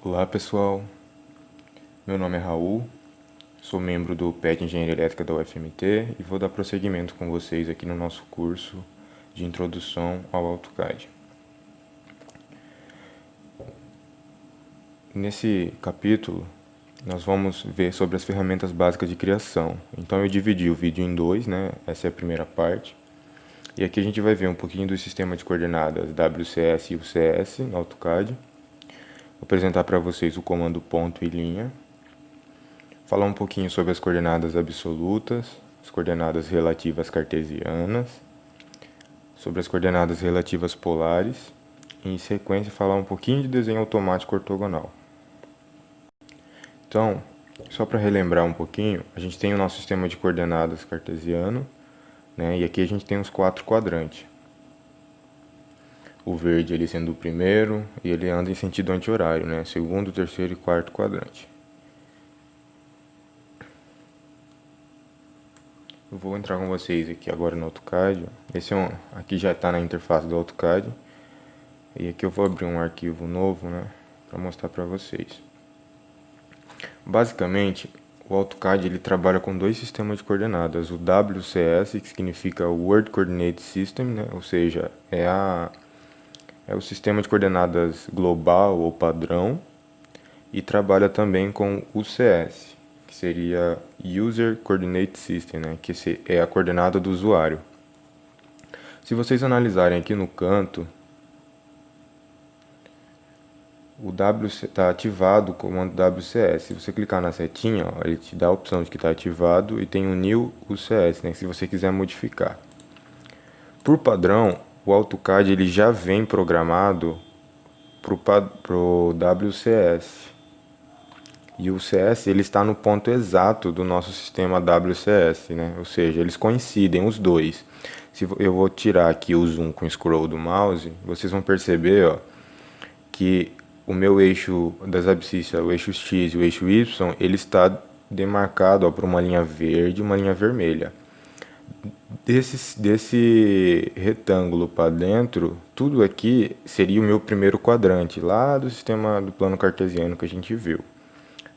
Olá pessoal, meu nome é Raul, sou membro do PET Engenharia Elétrica da UFMT e vou dar prosseguimento com vocês aqui no nosso curso de Introdução ao AutoCAD. Nesse capítulo, nós vamos ver sobre as ferramentas básicas de criação. Então eu dividi o vídeo em dois, né? Essa é a primeira parte. E aqui a gente vai ver um pouquinho do sistema de coordenadas WCS e UCS no AutoCAD. Vou apresentar para vocês o comando ponto e linha. Falar um pouquinho sobre as coordenadas absolutas, as coordenadas relativas cartesianas, sobre as coordenadas relativas polares e, em sequência, falar um pouquinho de desenho automático ortogonal. Então, só para relembrar um pouquinho, a gente tem o nosso sistema de coordenadas cartesiano, né, e aqui a gente tem os 4 quadrantes. O verde ele sendo o primeiro e ele anda em sentido anti-horário, né, segundo, terceiro e quarto quadrante. Eu vou entrar com vocês aqui agora no AutoCAD. Aqui já está na interface do AutoCAD. E aqui eu vou abrir um arquivo novo, né, para mostrar para vocês. Basicamente, o AutoCAD ele trabalha com dois sistemas de coordenadas. O WCS, que significa World Coordinate System, né, ou seja, é o sistema de coordenadas global ou padrão. E trabalha também com o UCS, que seria User Coordinate System, né, que é a coordenada do usuário. Se vocês analisarem aqui no canto, o WC está ativado o comando WCS. Se você clicar na setinha, ó, ele te dá a opção de que está ativado e tem o New UCS, né, se você quiser modificar. Por padrão, o AutoCAD ele já vem programado para o WCS. E o CS ele está no ponto exato do nosso sistema WCS, né? Ou seja, eles coincidem os dois. Se eu vou tirar aqui o zoom com o scroll do mouse, vocês vão perceber, ó, que o meu eixo das abscissas, o eixo X e o eixo Y, ele está demarcado, ó, por uma linha verde e uma linha vermelha. Desse retângulo para dentro, tudo aqui seria o meu primeiro quadrante, lá do sistema do plano cartesiano que a gente viu.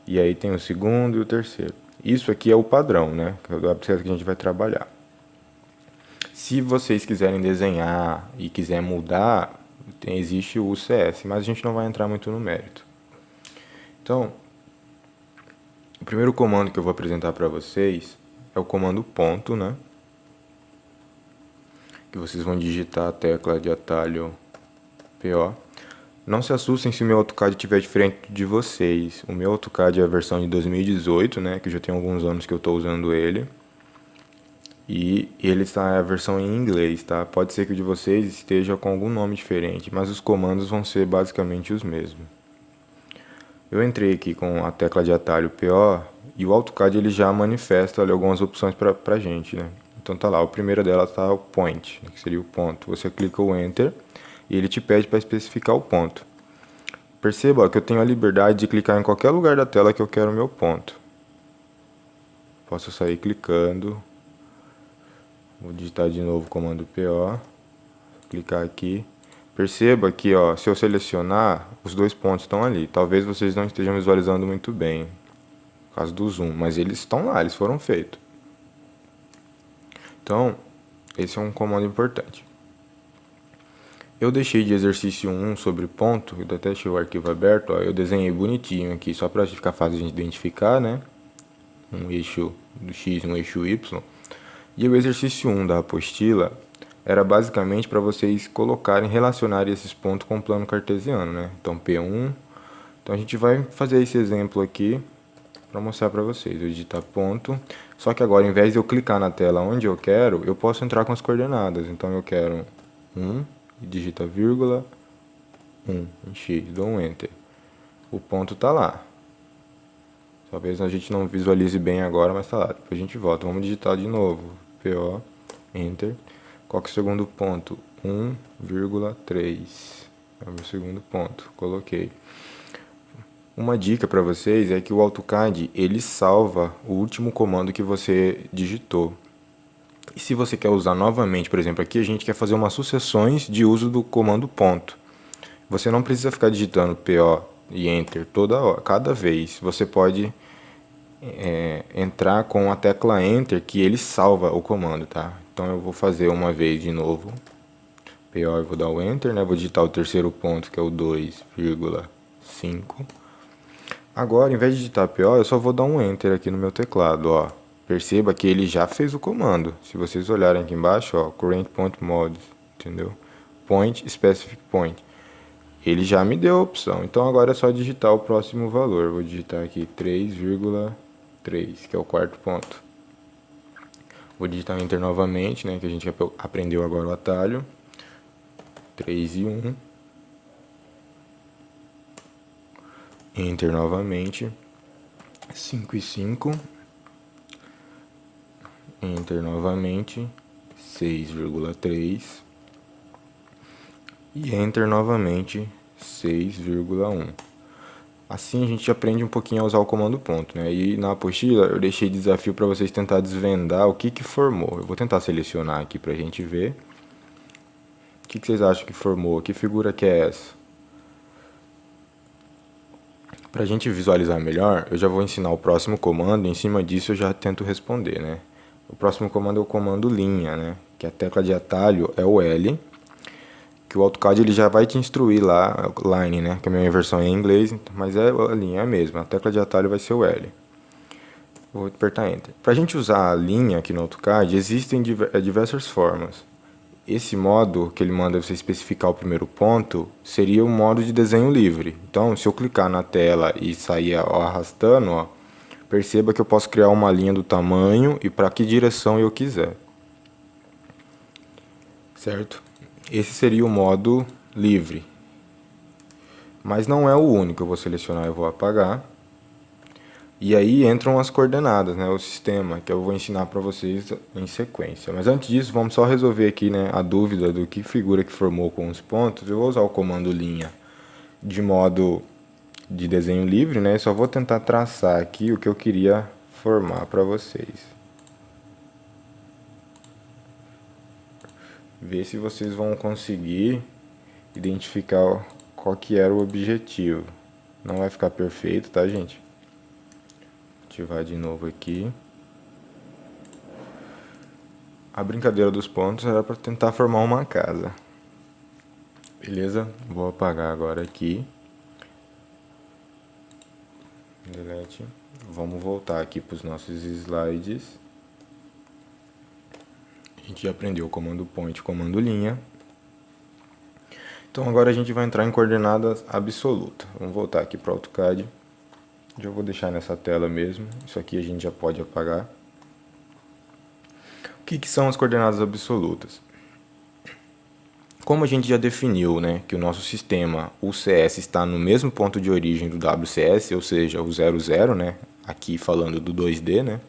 E aí tem o segundo e o terceiro. Isso aqui é o padrão, né? Que é o WCS que a gente vai trabalhar. Se vocês quiserem desenhar e quiserem mudar, existe o UCS, mas a gente não vai entrar muito no mérito. Então, o primeiro comando que eu vou apresentar para vocês é o comando ponto, né? Que vocês vão digitar a tecla de atalho PO. Não se assustem se o meu AutoCAD estiver diferente de vocês. O meu AutoCAD é a versão de 2018, né, que já tem alguns anos que eu estou usando ele. E ele está a versão em inglês, tá? Pode ser que o de vocês esteja com algum nome diferente, mas os comandos vão ser basicamente os mesmos. Eu entrei aqui com a tecla de atalho PO e o AutoCAD ele já manifesta ali algumas opções para a gente, né? Então tá lá, o primeiro dela tá o point, que seria o ponto. Você clica o Enter e ele te pede para especificar o ponto. Perceba que eu tenho a liberdade de clicar em qualquer lugar da tela que eu quero o meu ponto. Posso sair clicando. Vou digitar de novo o comando PO. Clicar aqui. Perceba que, ó, se eu selecionar, os dois pontos estão ali. Talvez vocês não estejam visualizando muito bem, por causa do zoom, mas eles estão lá, eles foram feitos. Então, esse é um comando importante. Eu deixei de exercício 1 sobre ponto, eu até deixei o arquivo aberto, ó, eu desenhei bonitinho aqui, só para ficar fácil de identificar, né? Um eixo do X e um eixo Y. E o exercício 1 da apostila era basicamente para vocês colocarem, relacionarem esses pontos com o plano cartesiano, né? Então P1, então a gente vai fazer esse exemplo aqui para mostrar para vocês. Eu digitar ponto, só que agora, ao invés de eu clicar na tela onde eu quero, eu posso entrar com as coordenadas. Então eu quero 1, digita vírgula 1 em X, dou um Enter. O ponto está lá. Talvez a gente não visualize bem agora, mas está lá. Depois a gente volta. Vamos digitar de novo. PO, Enter. Qual que é o segundo ponto? 1,3. É o meu segundo ponto. Coloquei. Uma dica para vocês é que o AutoCAD ele salva o último comando que você digitou. E se você quer usar novamente, por exemplo, aqui a gente quer fazer umas sucessões de uso do comando ponto. Você não precisa ficar digitando PO e Enter toda hora, cada vez. Você pode entrar com a tecla Enter, que ele salva o comando, tá? Então eu vou fazer uma vez de novo. PO, eu vou dar o Enter, né? Vou digitar o terceiro ponto, que é o 2,5. Agora, em vez de digitar PO, eu só vou dar um Enter aqui no meu teclado, ó. Perceba que ele já fez o comando. Se vocês olharem aqui embaixo, ó, Current Point Modes, entendeu? Point, Specific Point. Ele já me deu a opção. Então agora é só digitar o próximo valor. Vou digitar aqui 3,3, que é o quarto ponto. Vou digitar Enter novamente, né, que a gente aprendeu agora o atalho. 3 e 1. Enter novamente. 5 e 5. Enter novamente. 6,3. E Enter novamente. 6,1. Assim a gente aprende um pouquinho a usar o comando ponto, né? E na apostila eu deixei desafio para vocês tentar desvendar o que formou. Eu vou tentar selecionar aqui para a gente ver. O que vocês acham que formou? Que figura que é essa? Para a gente visualizar melhor, eu já vou ensinar o próximo comando, e em cima disso eu já tento responder, né? O próximo comando é o comando linha, né? Que a tecla de atalho é o L, que o AutoCAD ele já vai te instruir lá, line, né? Que a minha versão é em inglês, mas a linha é a mesma, a tecla de atalho vai ser o L. Vou apertar Enter. Para a gente usar a linha aqui no AutoCAD, existem diversas formas. Esse modo que ele manda você especificar o primeiro ponto seria o modo de desenho livre. Então, se eu clicar na tela e sair arrastando, ó, perceba que eu posso criar uma linha do tamanho e para que direção eu quiser. Certo? Esse seria o modo livre. Mas não é o único. Eu vou selecionar e vou apagar. E aí entram as coordenadas, né, o sistema, que eu vou ensinar para vocês em sequência. Mas antes disso, vamos só resolver aqui, né, a dúvida do que figura que formou com os pontos. Eu vou usar o comando linha de modo de desenho livre, né, só vou tentar traçar aqui o que eu queria formar para vocês. Ver se vocês vão conseguir identificar qual que era o objetivo. Não vai ficar perfeito, tá, gente? Ativar de novo aqui. A brincadeira dos pontos era para tentar formar uma casa. Beleza? Vou apagar agora aqui. Delete. Vamos voltar aqui para os nossos slides. A gente já aprendeu o comando point e comando linha. Então agora a gente vai entrar em coordenadas absolutas. Vamos voltar aqui para o AutoCAD. Já vou deixar nessa tela mesmo. Isso aqui a gente já pode apagar. O que são as coordenadas absolutas? Como a gente já definiu, né, que o nosso sistema, o CS, está no mesmo ponto de origem do WCS, ou seja, o 00, né, aqui falando do 2D, né?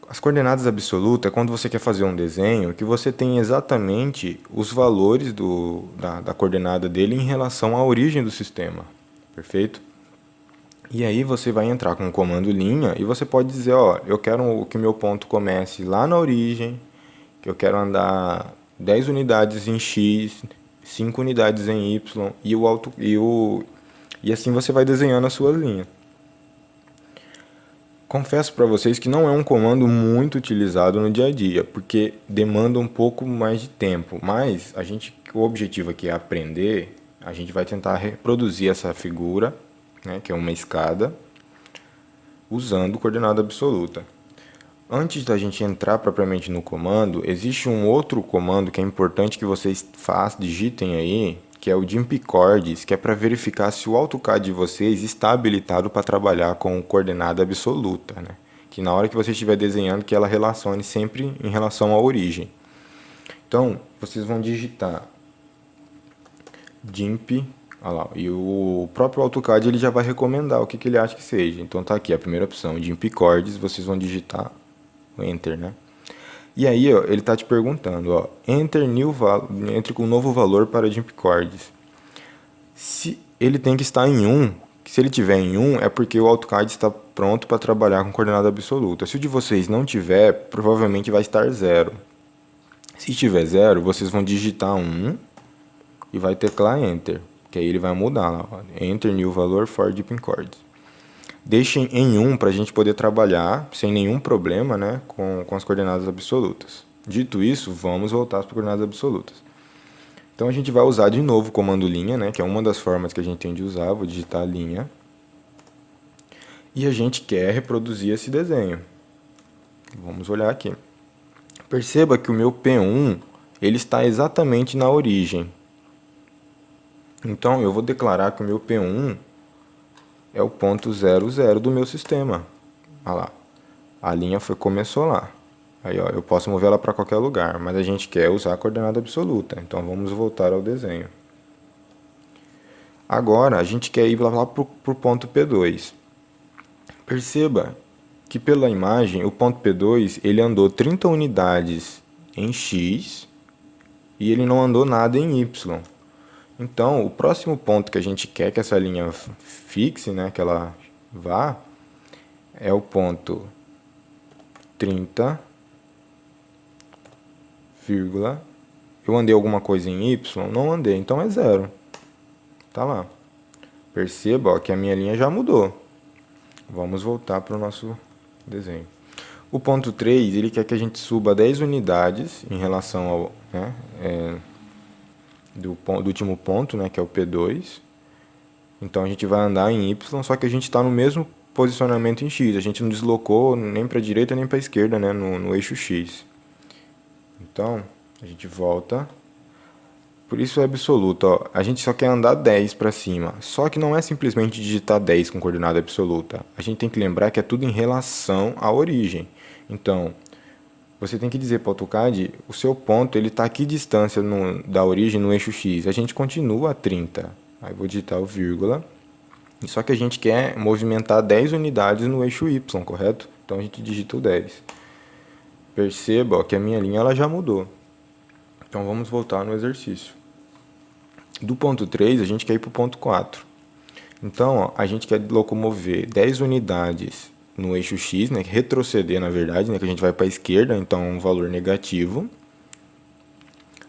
As coordenadas absolutas é quando você quer fazer um desenho que você tem exatamente os valores da coordenada dele em relação à origem do sistema. Perfeito? E aí você vai entrar com o comando linha e você pode dizer, ó, eu quero que meu ponto comece lá na origem, que eu quero andar 10 unidades em X, 5 unidades em Y e assim você vai desenhando a sua linha. Confesso para vocês que não é um comando muito utilizado no dia a dia, porque demanda um pouco mais de tempo, mas o objetivo aqui é aprender, a gente vai tentar reproduzir essa figura, né, que é uma escada, usando coordenada absoluta. Antes da gente entrar propriamente no comando, existe um outro comando que é importante que vocês digitem aí, que é o Jump Coords, que é para verificar se o AutoCAD de vocês está habilitado para trabalhar com coordenada absoluta, né? Que na hora que você estiver desenhando, que ela relacione sempre em relação à origem. Então, vocês vão digitar Jump. Olha lá, e o próprio AutoCAD ele já vai recomendar o que ele acha que seja. Então tá aqui a primeira opção, Jump Coords, vocês vão digitar o Enter, né? E aí, ó, ele está te perguntando, ó, entre com um novo valor para Jump Coords. Se ele tem que estar em 1, se ele tiver em 1, é porque o AutoCAD está pronto para trabalhar com coordenada absoluta. Se o de vocês não tiver, provavelmente vai estar 0. Se tiver 0, vocês vão digitar 1 e vai teclar Enter, que aí ele vai mudar lá, ó, Enter New Valor for Deep Chords. Deixem em 1 para a gente poder trabalhar sem nenhum problema, né, com as coordenadas absolutas. Dito isso, vamos voltar para as coordenadas absolutas. Então a gente vai usar de novo o comando linha, né, que é uma das formas que a gente tem de usar. Vou digitar linha. E a gente quer reproduzir esse desenho. Vamos olhar aqui. Perceba que o meu P1 ele está exatamente na origem. Então eu vou declarar que o meu P1 é o ponto 00 do meu sistema. Olha lá. A linha começou lá. Aí, ó, eu posso mover ela para qualquer lugar, mas a gente quer usar a coordenada absoluta. Então vamos voltar ao desenho. Agora a gente quer ir lá para o ponto P2. Perceba que pela imagem o ponto P2 ele andou 30 unidades em X e ele não andou nada em Y. Então o próximo ponto que a gente quer que essa linha fixe, né, que ela vá, é o ponto 30, vírgula. Eu andei alguma coisa em Y? Não andei, então é 0. Tá lá. Perceba, ó, que a minha linha já mudou. Vamos voltar para o nosso desenho. O ponto 3, ele quer que a gente suba 10 unidades em relação ao, né, do último ponto, né, que é o P2. Então a gente vai andar em Y, só que a gente está no mesmo posicionamento em X. A gente não deslocou nem para a direita nem para a esquerda, né, no eixo X. Então a gente volta. Por isso é absoluto, ó. A gente só quer andar 10 para cima. Só que não é simplesmente digitar 10 com coordenada absoluta. A gente tem que lembrar que é tudo em relação à origem. Então, você tem que dizer para o AutoCAD, o seu ponto ele está aqui distância da origem no eixo X. A gente continua a 30. Aí vou digitar o vírgula. Só que a gente quer movimentar 10 unidades no eixo Y, correto? Então a gente digita o 10. Perceba, ó, que a minha linha ela já mudou. Então vamos voltar no exercício. Do ponto 3, a gente quer ir para o ponto 4. Então, ó, a gente quer locomover 10 unidades no eixo X, né, retroceder na verdade, né, que a gente vai para a esquerda, então é um valor negativo.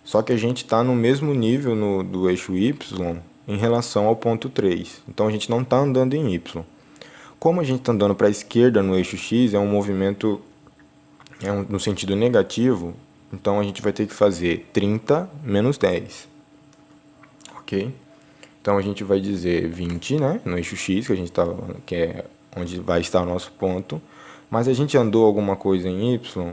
Só que a gente está no mesmo nível do eixo Y em relação ao ponto 3. Então a gente não está andando em Y. Como a gente está andando para a esquerda no eixo X, é um movimento no sentido negativo. Então a gente vai ter que fazer 30 menos 10. Ok? Então a gente vai dizer 20, né, no eixo X, que é onde vai estar o nosso ponto. Mas a gente andou alguma coisa em Y?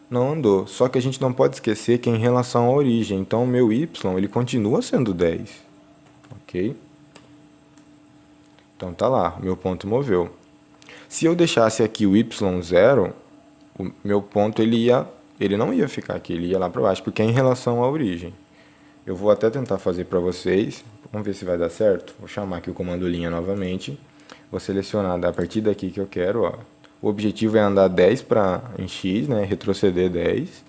Não andou. Só que a gente não pode esquecer que é em relação à origem. Então o meu Y ele continua sendo 10. Ok? Então tá lá, meu ponto moveu. Se eu deixasse aqui o Y 0, o meu ponto ele não ia ficar aqui, ele ia lá para baixo, porque é em relação à origem. Eu vou até tentar fazer para vocês, vamos ver se vai dar certo. Vou chamar aqui o comando linha novamente, vou selecionar a partir daqui que eu quero, ó. O objetivo é andar 10 em X, né, retroceder 10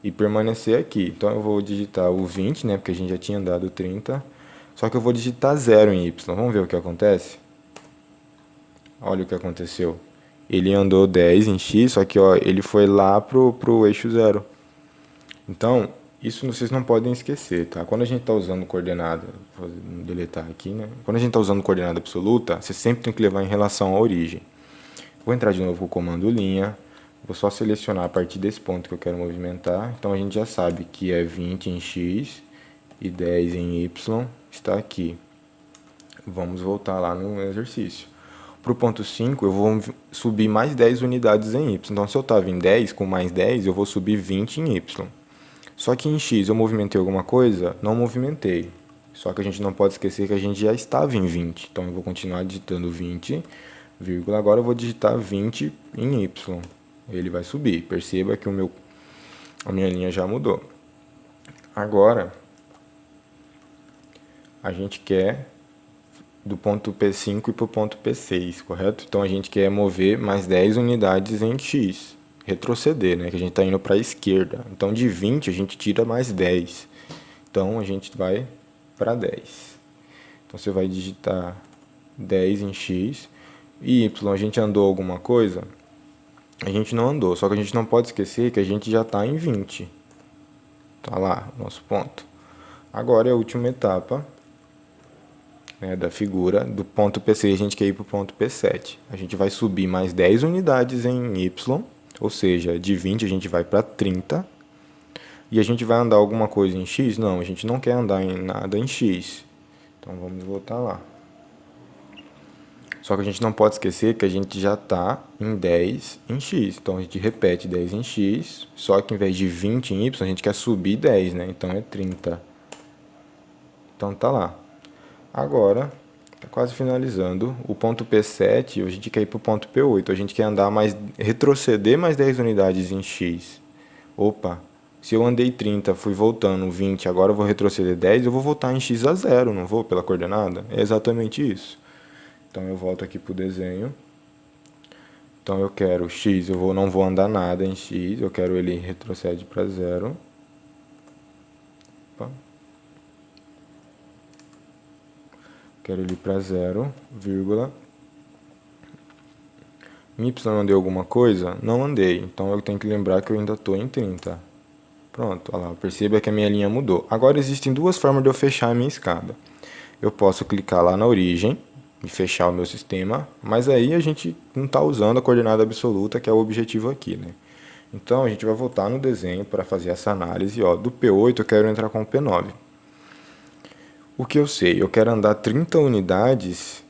e permanecer aqui. Então eu vou digitar o 20, né, porque a gente já tinha andado 30, só que eu vou digitar 0 em Y. Vamos ver o que acontece? Olha o que aconteceu. Ele andou 10 em X, só que ó, ele foi lá pro eixo 0. Então, isso vocês não podem esquecer, tá? Quando a gente está usando coordenada, vou deletar aqui, né? Quando a gente está usando coordenada absoluta, você sempre tem que levar em relação à origem. Vou entrar de novo com o comando linha, vou só selecionar a partir desse ponto que eu quero movimentar. Então a gente já sabe que é 20 em X e 10 em Y, está aqui. Vamos voltar lá no exercício. Para o ponto 5, eu vou subir mais 10 unidades em Y. Então, se eu estava em 10, com mais 10, eu vou subir 20 em Y. Só que em X eu movimentei alguma coisa? Não movimentei. Só que a gente não pode esquecer que a gente já estava em 20. Então, eu vou continuar digitando 20, vírgula. Agora eu vou digitar 20 em Y. Ele vai subir. Perceba que a minha linha já mudou. Agora, a gente quer do ponto P5 e para o ponto P6, correto? Então a gente quer mover mais 10 unidades em X, retroceder, né? Que a gente está indo para a esquerda. Então de 20 a gente tira mais 10. Então a gente vai para 10. Então você vai digitar 10 em X e Y. A gente andou alguma coisa? A gente não andou, só que a gente não pode esquecer que a gente já está em 20. Tá lá, nosso ponto. Agora é a última etapa. né, da figura do ponto P6, a gente quer ir para o ponto P7. A gente vai subir mais 10 unidades em Y, ou seja, de 20 a gente vai para 30. E a gente vai andar alguma coisa em X? Não, a gente não quer andar em nada em X. Então vamos voltar lá. Só que a gente não pode esquecer que a gente já está em 10 em X. Então a gente repete 10 em X, só que em vez de 20 em Y, a gente quer subir 10, né? Então é 30. Então tá lá. Agora, tá quase finalizando. O ponto P7, a gente quer ir para o ponto P8. A gente quer andar mais, retroceder mais 10 unidades em X. Opa, se eu andei 30, fui voltando 20, agora eu vou retroceder 10, eu vou voltar em X a 0, não vou pela coordenada? É exatamente isso. Então eu volto aqui para o desenho. Então eu quero X, não vou andar nada em X, eu quero ele retrocede para 0. Opa. Quero ele para 0, vírgula. Em Y eu andei alguma coisa? Não andei, então eu tenho que lembrar que eu ainda estou em 30. Pronto, olha lá, perceba que a minha linha mudou. Agora existem duas formas de eu fechar a minha escada. Eu posso clicar lá na origem e fechar o meu sistema, mas aí a gente não está usando a coordenada absoluta, que é o objetivo aqui, né? Então a gente vai voltar no desenho para fazer essa análise. Ó, do P8 eu quero entrar com o P9. O que eu sei? Eu quero andar 30 unidades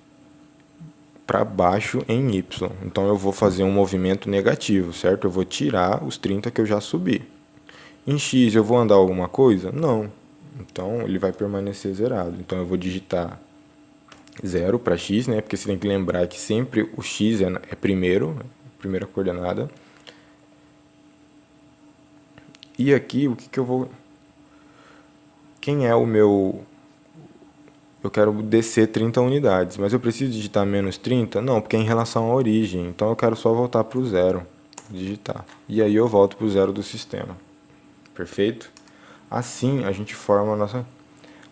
para baixo em Y. Então eu vou fazer um movimento negativo, certo? Eu vou tirar os 30 que eu já subi. Em X eu vou andar alguma coisa? Não. Então ele vai permanecer zerado. Então eu vou digitar 0 para X, né? Porque você tem que lembrar que sempre o X é primeira coordenada. E aqui o que eu vou... Quem é o meu... Eu quero descer 30 unidades, mas eu preciso digitar menos 30? Não, porque é em relação à origem. Então eu quero só voltar para o 0, digitar. E aí eu volto para o 0 do sistema. Perfeito? Assim a gente forma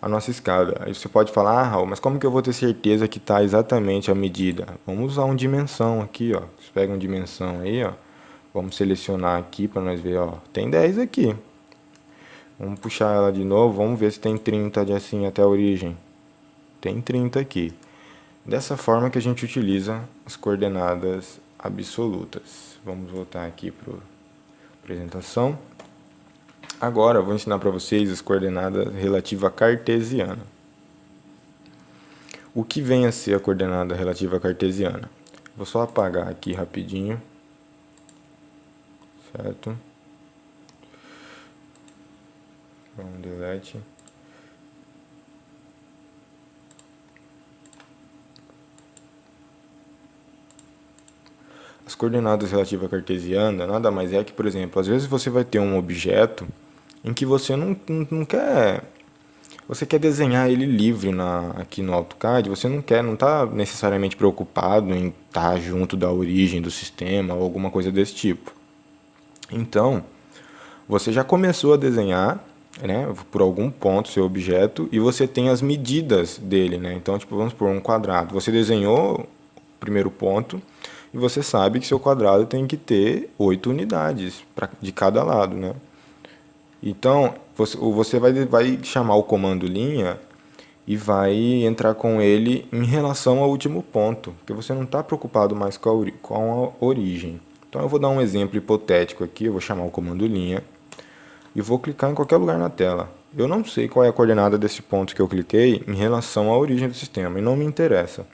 a nossa escada. Aí você pode falar, ah, Raul, mas como que eu vou ter certeza que está exatamente a medida? Vamos usar uma dimensão aqui, ó. Você pega uma dimensão aí, ó. Vamos selecionar aqui para nós ver, ó. Tem 10 aqui. Vamos puxar ela de novo, vamos ver se tem 30 de assim até a origem. Tem 30 aqui. Dessa forma que a gente utiliza as coordenadas absolutas. Vamos voltar aqui para a apresentação. Agora eu vou ensinar para vocês as coordenadas relativa cartesiana. O que vem a ser a coordenada relativa cartesiana? Vou só apagar aqui rapidinho. Certo? Vamos delete. As coordenadas relativas à cartesiana nada mais é que, por exemplo, às vezes você vai ter um objeto em que você não quer... Você quer desenhar ele livre aqui no AutoCAD, você não está necessariamente preocupado em estar junto da origem do sistema ou alguma coisa desse tipo. Então, você já começou a desenhar, né, por algum ponto seu objeto e você tem as medidas dele, né? Então, tipo, vamos por um quadrado. Você desenhou o primeiro ponto e você sabe que seu quadrado tem que ter 8 unidades de cada lado, né? Então, você vai chamar o comando linha e vai entrar com ele em relação ao último ponto, porque você não está preocupado mais com a origem. Então, eu vou dar um exemplo hipotético aqui, eu vou chamar o comando linha e vou clicar em qualquer lugar na tela. Eu não sei qual é a coordenada desse ponto que eu cliquei em relação à origem do sistema, e não me interessa.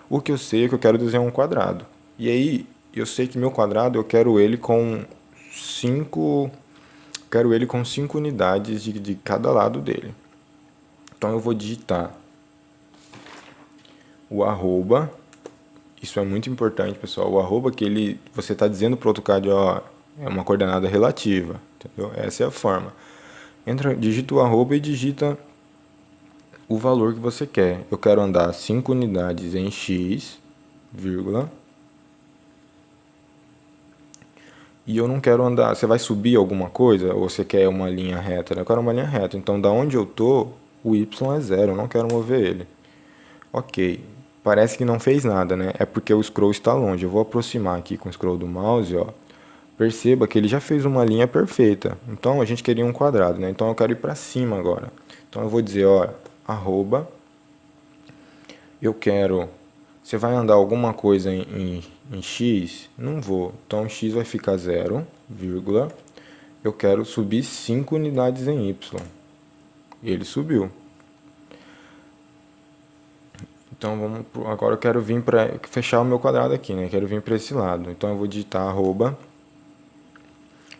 O que eu sei é que eu quero desenhar um quadrado. E aí, eu sei que meu quadrado, eu quero ele com 5 unidades de cada lado dele. Então eu vou digitar o arroba. Isso é muito importante, pessoal. O arroba que você está dizendo para o AutoCAD, ó, é uma coordenada relativa. Entendeu? Essa é a forma. Digita o arroba e digita o valor que você quer. Eu quero andar 5 unidades em X, vírgula. E eu não quero andar... Você vai subir alguma coisa ou você quer uma linha reta? Eu quero uma linha reta. Então, da onde eu estou, o Y é 0. Eu não quero mover ele. Ok. Parece que não fez nada, né? É porque o scroll está longe. Eu vou aproximar aqui com o scroll do mouse, ó. Perceba que ele já fez uma linha perfeita. Então, a gente queria um quadrado, né? Então, eu quero ir para cima agora. Então, eu vou dizer, ó, arroba eu quero... Você vai andar alguma coisa em x? Não vou. Então, x vai ficar 0, vírgula. Eu quero subir 5 unidades em y. Ele subiu. Então, agora eu quero vir para fechar o meu quadrado aqui, né? Quero vir para esse lado. Então, eu vou digitar arroba.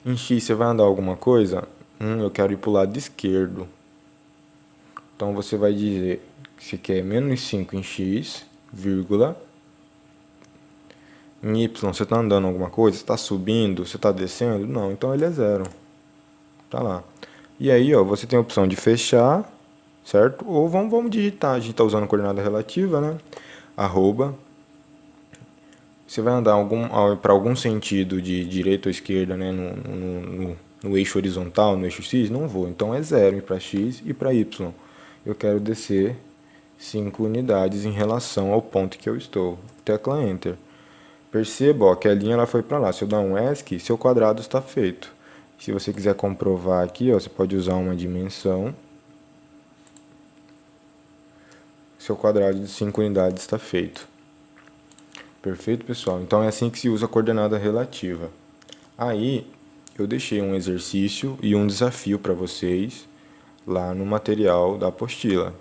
Em x, você vai andar alguma coisa? Eu quero ir para o lado esquerdo. Então, você vai dizer que você quer menos 5 em x, vírgula. Em y, você está andando alguma coisa? Você está subindo? Você está descendo? Não, então ele é 0. Tá lá. E aí, ó, você tem a opção de fechar, certo? Ou vamos digitar. A gente está usando coordenada relativa, né? Arroba. Você vai andar para algum sentido de direita ou esquerda, né? No eixo horizontal, no eixo x? Não vou. Então é 0 para x e para y. Eu quero descer 5 unidades em relação ao ponto que eu estou. Tecla Enter. Perceba, ó, que a linha ela foi para lá. Se eu dar um ESC, seu quadrado está feito. Se você quiser comprovar aqui, ó, você pode usar uma dimensão. Seu quadrado de 5 unidades está feito. Perfeito, pessoal? Então é assim que se usa a coordenada relativa. Aí, eu deixei um exercício e um desafio para vocês lá no material da apostila.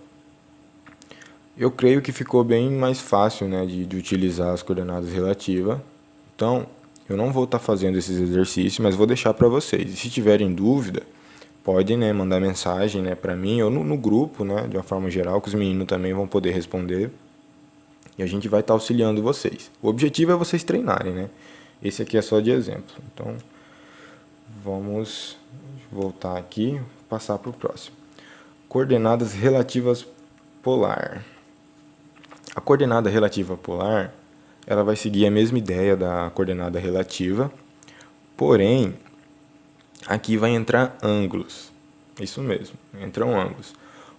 Eu creio que ficou bem mais fácil, né, de utilizar as coordenadas relativas. Então, eu não vou estar fazendo esses exercícios, mas vou deixar para vocês. E se tiverem dúvida, podem, né, mandar mensagem, né, para mim ou no grupo, né, de uma forma geral, que os meninos também vão poder responder. E a gente vai estar auxiliando vocês. O objetivo é vocês treinarem, né? Esse aqui é só de exemplo. Então, vamos voltar aqui, passar para o próximo. Coordenadas relativas polar. A coordenada relativa polar, ela vai seguir a mesma ideia da coordenada relativa, porém, aqui vai entrar ângulos. Isso mesmo, entram ângulos.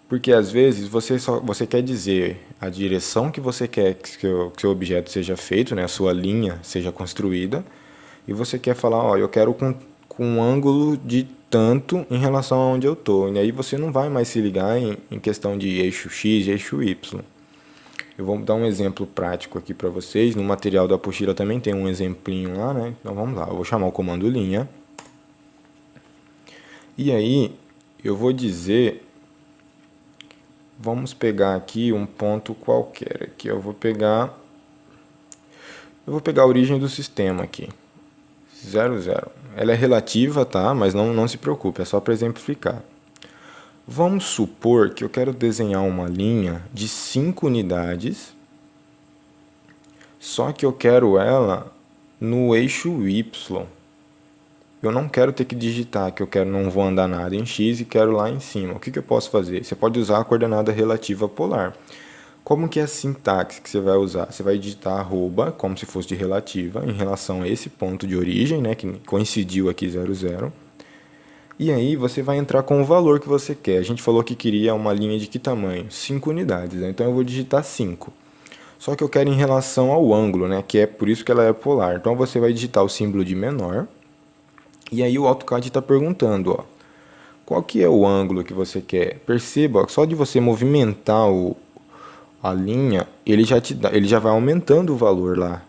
Porque às vezes você quer dizer a direção que você quer que o seu objeto seja feito, né, a sua linha seja construída, e você quer falar, ó, eu quero com um ângulo de tanto em relação a onde eu estou. E aí você não vai mais se ligar em questão de eixo X e eixo Y. Eu vou dar um exemplo prático aqui para vocês. No material da apostila também tem um exemplinho lá, né? Então vamos lá, eu vou chamar o comando linha. E aí eu vou dizer... Vamos pegar aqui um ponto qualquer. Aqui eu vou pegar a origem do sistema aqui. 0, 0. Ela é relativa, tá? Mas não se preocupe, é só para exemplificar. Vamos supor que eu quero desenhar uma linha de 5 unidades, só que eu quero ela no eixo Y. Eu não quero ter que digitar que não vou andar nada em X e quero lá em cima. O que eu posso fazer? Você pode usar a coordenada relativa polar. Como que é a sintaxe que você vai usar? Você vai digitar arroba, como se fosse de relativa, em relação a esse ponto de origem, né, que coincidiu aqui 0, 0. E aí você vai entrar com o valor que você quer. A gente falou que queria uma linha de que tamanho? 5 unidades, né? Então eu vou digitar 5. Só que eu quero em relação ao ângulo, né, que é por isso que ela é polar. Então você vai digitar o símbolo de menor. E aí o AutoCAD está perguntando, ó, qual que é o ângulo que você quer? Perceba, ó, só de você movimentar a linha, ele já vai aumentando o valor lá.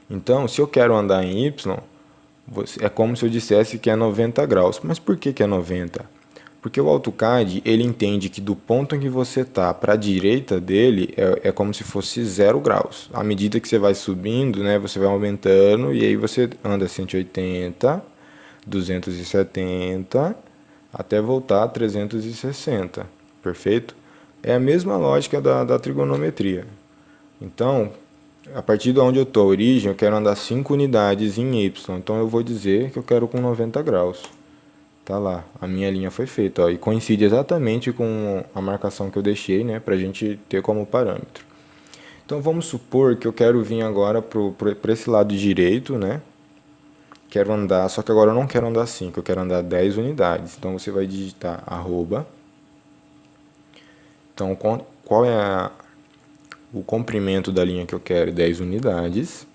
Então, se eu quero andar em Y, é como se eu dissesse que é 90 graus. Mas por que é 90? Porque o AutoCAD, ele entende que do ponto em que você está para a direita dele, é como se fosse 0 graus. À medida que você vai subindo, né, você vai aumentando, e aí você anda 180, 270, até voltar a 360. Perfeito? É a mesma lógica da trigonometria. Então, a partir de onde eu estou, a origem, eu quero andar 5 unidades em Y. Então, eu vou dizer que eu quero com 90 graus. Tá lá, a minha linha foi feita, ó, e coincide exatamente com a marcação que eu deixei, né, pra gente ter como parâmetro. Então vamos supor que eu quero vir agora para esse lado direito, né, quero andar, só que agora eu não quero andar 5, eu quero andar 10 unidades. Então você vai digitar arroba, então qual é o comprimento da linha que eu quero? 10 unidades,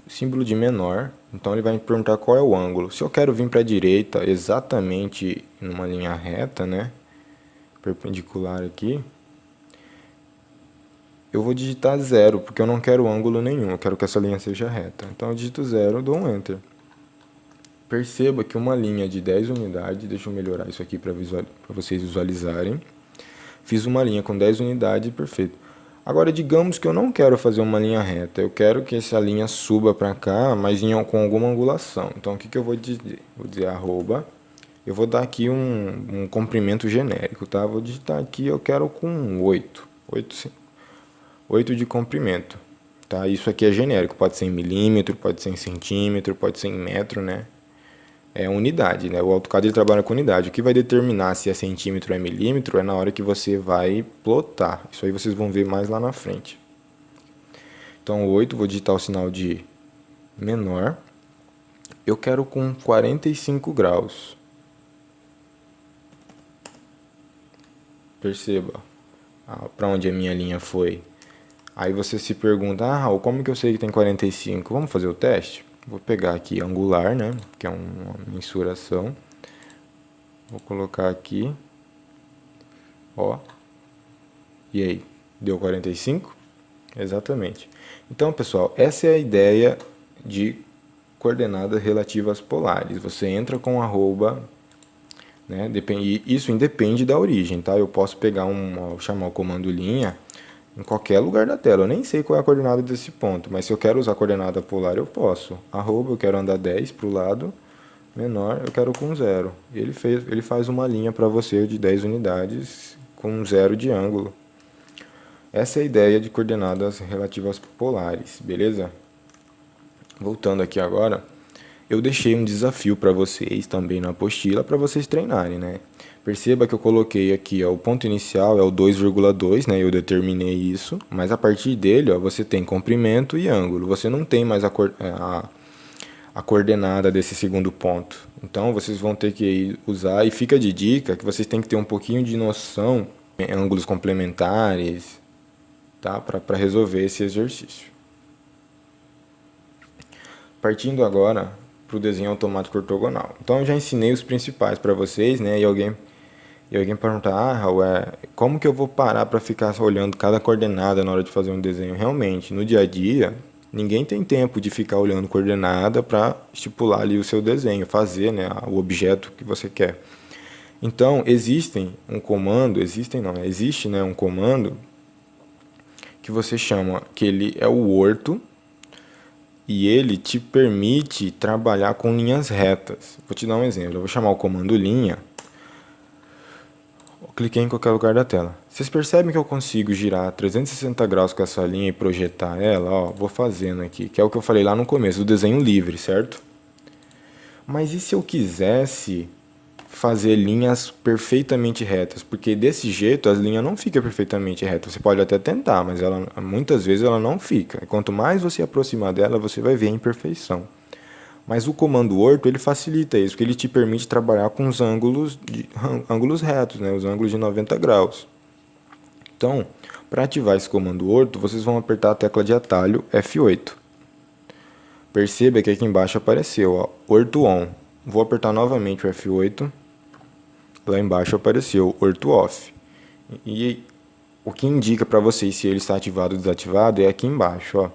símbolo de menor. Então ele vai me perguntar qual é o ângulo. Se eu quero vir para a direita exatamente numa linha reta, né, perpendicular aqui, eu vou digitar 0, porque eu não quero ângulo nenhum, eu quero que essa linha seja reta. Então eu digito 0, dou um Enter. Perceba que uma linha de 10 unidades, deixa eu melhorar isso aqui para vocês visualizarem. Fiz uma linha com 10 unidades, perfeito. Agora, digamos que eu não quero fazer uma linha reta, eu quero que essa linha suba para cá, mas com alguma angulação. Então, o que eu vou dizer? Vou dizer arroba, eu vou dar aqui um comprimento genérico, tá? Vou digitar aqui, eu quero com 8 de comprimento, tá? Isso aqui é genérico, pode ser em milímetro, pode ser em centímetro, pode ser em metro, né? É unidade, né? O AutoCAD ele trabalha com unidade. O que vai determinar se é centímetro ou é milímetro é na hora que você vai plotar. Isso aí vocês vão ver mais lá na frente. Então, 8, vou digitar o sinal de menor. Eu quero com 45 graus. Perceba para onde a minha linha foi. Aí você se pergunta, Raul, como que eu sei que tem 45? Vamos fazer o teste? Vou pegar aqui angular, né? Que é uma mensuração. Vou colocar aqui. Ó. E aí? Deu 45? Exatamente. Então, pessoal, essa é a ideia de coordenadas relativas polares. Você entra com arroba, né? Isso independe da origem, tá? Eu posso pegar chamar o comando linha em qualquer lugar da tela. Eu nem sei qual é a coordenada desse ponto, mas se eu quero usar a coordenada polar, eu posso. Arroba, eu quero andar 10 para o lado, menor, eu quero com 0. E ele faz uma linha para você de 10 unidades com 0 de ângulo. Essa é a ideia de coordenadas relativas polares, beleza? Voltando aqui agora, eu deixei um desafio para vocês também na apostila para vocês treinarem, né? Perceba que eu coloquei aqui, ó, o ponto inicial é o 2,2, né? Eu determinei isso, mas a partir dele, ó, você tem comprimento e ângulo. Você não tem mais a coordenada desse segundo ponto. Então, vocês vão ter que usar, e fica de dica que vocês têm que ter um pouquinho de noção em ângulos complementares, tá? Para resolver esse exercício. Partindo agora para o desenho automático ortogonal. Então, eu já ensinei os principais para vocês, né? E alguém perguntar, Raul, como que eu vou parar para ficar olhando cada coordenada na hora de fazer um desenho? Realmente, no dia a dia, ninguém tem tempo de ficar olhando coordenada para estipular ali o seu desenho, fazer, né, o objeto que você quer. Então, existe um comando que você chama, que ele é o orto, e ele te permite trabalhar com linhas retas. Vou te dar um exemplo, eu vou chamar o comando linha, cliquei em qualquer lugar da tela. Vocês percebem que eu consigo girar 360 graus com essa linha e projetar ela? Ó, vou fazendo aqui, que é o que eu falei lá no começo, do desenho livre, certo? Mas e se eu quisesse fazer linhas perfeitamente retas? Porque desse jeito as linhas não ficam perfeitamente retas. Você pode até tentar, mas muitas vezes ela não fica. Quanto mais você aproximar dela, você vai ver a imperfeição. Mas o comando orto ele facilita isso, porque ele te permite trabalhar com os ângulos retos, né? Os ângulos de 90 graus. Então, para ativar esse comando orto, vocês vão apertar a tecla de atalho F8. Perceba que aqui embaixo apareceu, ó, orto on. Vou apertar novamente o F8. Lá embaixo apareceu orto off. E o que indica para vocês se ele está ativado ou desativado é aqui embaixo, ó.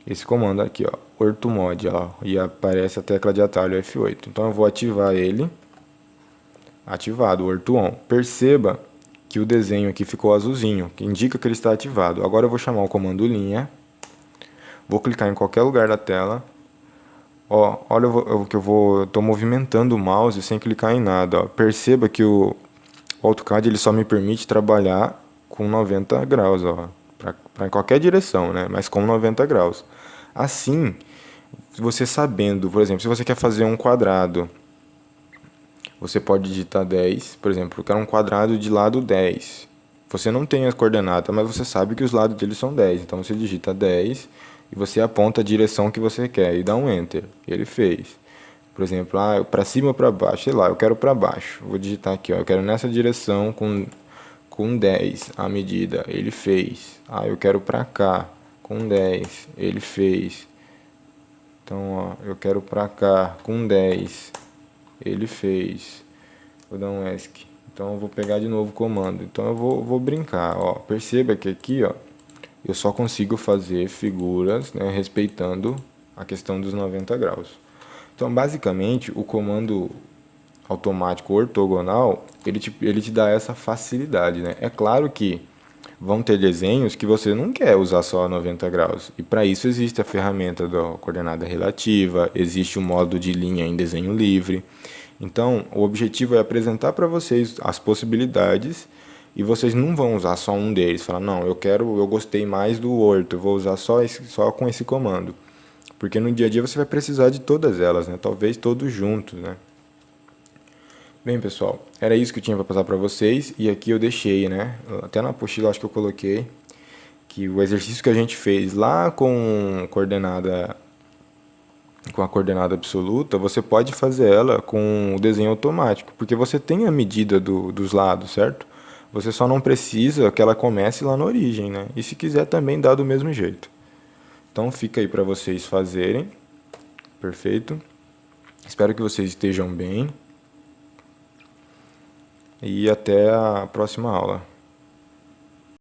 Esse comando aqui, ó, ortomod, ó, e aparece a tecla de atalho F8. Então eu vou ativar ele. Ativado, orto on. Perceba que o desenho aqui ficou azulzinho, que indica que ele está ativado. Agora eu vou chamar o comando linha. Vou clicar em qualquer lugar da tela. Ó, olha o que eu tô movimentando o mouse sem clicar em nada, ó. Perceba que o AutoCAD ele só me permite trabalhar com 90 graus, ó, para qualquer direção, né? Mas com 90 graus. Assim, você sabendo, por exemplo, se você quer fazer um quadrado, você pode digitar 10, por exemplo, eu quero um quadrado de lado 10. Você não tem as coordenadas, mas você sabe que os lados dele são 10. Então você digita 10 e você aponta a direção que você quer e dá um Enter. Ele fez. Por exemplo, para cima ou para baixo, sei lá, eu quero para baixo. Vou digitar aqui, ó, eu quero nessa direção com 10 a medida. Ele fez. Eu quero para cá com 10. Ele fez. Então, ó, eu quero para cá com 10. Ele fez. Vou dar um ESC. Então eu vou pegar de novo o comando. Então eu vou brincar, ó. Perceba que aqui, ó, eu só consigo fazer figuras, né, respeitando a questão dos 90 graus. Então, basicamente, o comando automático ortogonal, ele te dá essa facilidade, né? É claro que vão ter desenhos que você não quer usar só 90 graus. E para isso existe a ferramenta da coordenada relativa, existe o modo de linha em desenho livre. Então, o objetivo é apresentar para vocês as possibilidades e vocês não vão usar só um deles. Falar, não, eu gostei mais do orto, eu vou usar só com esse comando. Porque no dia a dia você vai precisar de todas elas, né? Talvez todos juntos, né? Bem, pessoal, era isso que eu tinha para passar para vocês e aqui eu deixei, né? Até na apostila acho que eu coloquei que o exercício que a gente fez lá com a coordenada absoluta, você pode fazer ela com o desenho automático, porque você tem a medida dos lados, certo? Você só não precisa que ela comece lá na origem, né? E se quiser também dá do mesmo jeito. Então fica aí para vocês fazerem. Perfeito? Espero que vocês estejam bem. E até a próxima aula.